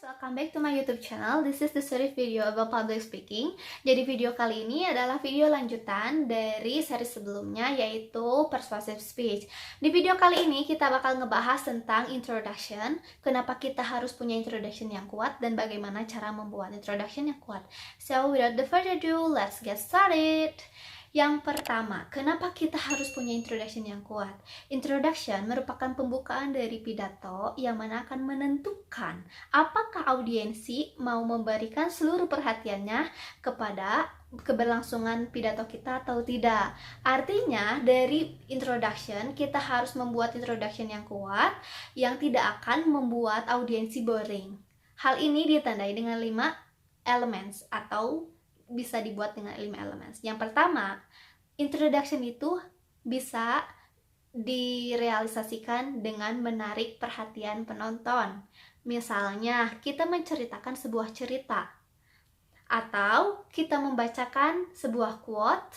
welcome back to my YouTube channel. This is the series video about public speaking. Jadi video kali ini adalah video lanjutan dari seri sebelumnya, yaitu persuasive speech. Di video kali ini kita bakal ngebahas tentang introduction, kenapa kita harus punya introduction yang kuat, dan bagaimana cara membuat introduction yang kuat. So without the further ado, let's get started. Yang pertama, kenapa kita harus punya introduction yang kuat? Introduction merupakan pembukaan dari pidato yang mana akan menentukan apakah audiensi mau memberikan seluruh perhatiannya kepada keberlangsungan pidato kita atau tidak. Artinya, dari introduction, kita harus membuat introduction yang kuat yang tidak akan membuat audiensi boring. Hal ini ditandai dengan 5 elements atau bisa dibuat dengan 5 elemen. Yang pertama, introduction itu bisa direalisasikan dengan menarik perhatian penonton. Misalnya, kita menceritakan sebuah cerita, atau kita membacakan sebuah quote,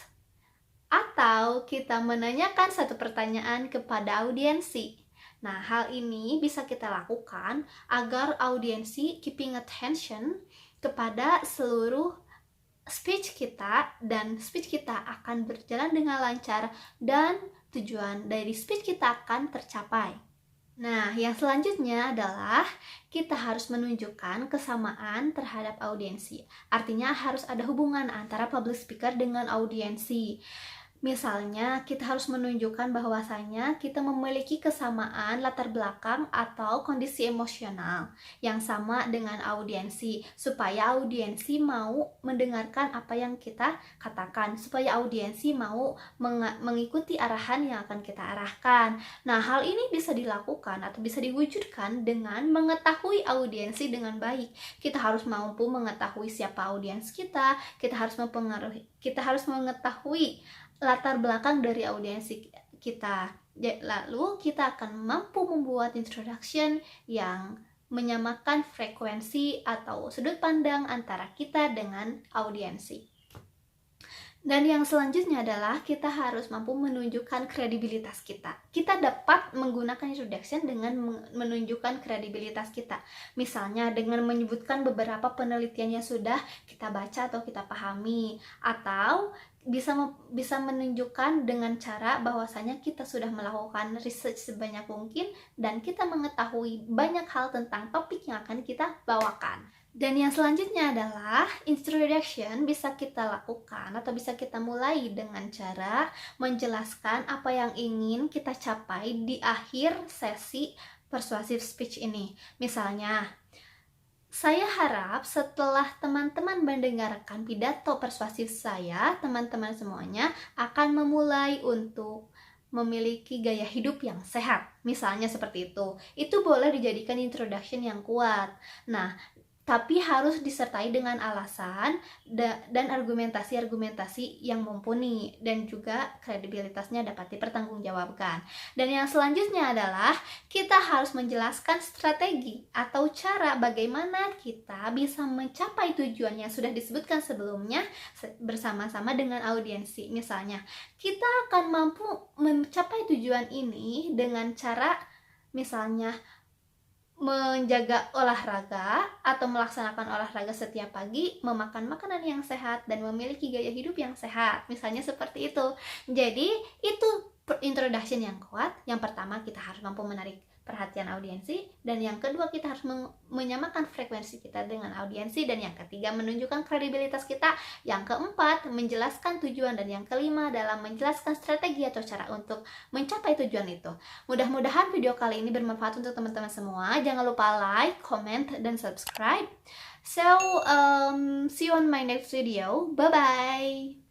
atau kita menanyakan satu pertanyaan kepada audiensi. Nah, hal ini bisa kita lakukan agar audiensi keeping attention kepada seluruh speech kita, dan speech kita akan berjalan dengan lancar dan tujuan dari speech kita akan tercapai. Nah, yang selanjutnya adalah kita harus menunjukkan kesamaan terhadap audiensi. Artinya harus ada hubungan antara public speaker dengan audiensi. Misalnya, kita harus menunjukkan bahwasanya kita memiliki kesamaan latar belakang atau kondisi emosional yang sama dengan audiensi, supaya audiensi mau mendengarkan apa yang kita katakan, supaya audiensi mau mengikuti arahan yang akan kita arahkan. Nah, hal ini bisa dilakukan atau bisa diwujudkan dengan mengetahui audiensi dengan baik. Kita harus mampu mengetahui siapa audiens kita harus mengetahui latar belakang dari audiensi kita. Lalu kita akan mampu membuat introduction yang menyamakan frekuensi atau sudut pandang antara kita dengan audiensi. Dan yang selanjutnya adalah kita harus mampu menunjukkan kredibilitas kita. Kita dapat menggunakan introduction dengan menunjukkan kredibilitas kita. Misalnya dengan menyebutkan beberapa penelitian yang sudah kita baca atau kita pahami, atau bisa menunjukkan dengan cara bahwasanya kita sudah melakukan research sebanyak mungkin dan kita mengetahui banyak hal tentang topik yang akan kita bawakan. Dan yang selanjutnya adalah introduction bisa kita lakukan atau bisa kita mulai dengan cara menjelaskan apa yang ingin kita capai di akhir sesi persuasive speech ini. Misalnya, saya harap setelah teman-teman mendengarkan pidato persuasif saya, teman-teman semuanya akan memulai untuk memiliki gaya hidup yang sehat. Misalnya seperti itu. Itu boleh dijadikan introduction yang kuat. Nah, tapi harus disertai dengan alasan dan argumentasi-argumentasi yang mumpuni, dan juga kredibilitasnya dapat dipertanggungjawabkan. Dan yang selanjutnya adalah kita harus menjelaskan strategi atau cara bagaimana kita bisa mencapai tujuan yang sudah disebutkan sebelumnya bersama-sama dengan audiensi. Misalnya, kita akan mampu mencapai tujuan ini dengan cara misalnya menjaga olahraga atau melaksanakan olahraga setiap pagi, memakan makanan yang sehat, dan memiliki gaya hidup yang sehat. Misalnya seperti itu. Jadi, itu introduction yang kuat. Yang pertama, kita harus mampu menarik perhatian audiensi, dan yang kedua, kita harus menyamakan frekuensi kita dengan audiensi, dan yang ketiga, menunjukkan kredibilitas kita, yang keempat, menjelaskan tujuan, dan yang kelima adalah menjelaskan strategi atau cara untuk mencapai tujuan itu. Mudah-mudahan video kali ini bermanfaat untuk teman-teman semua. Jangan lupa like, comment, dan subscribe. So, see you on my next video. Bye-bye!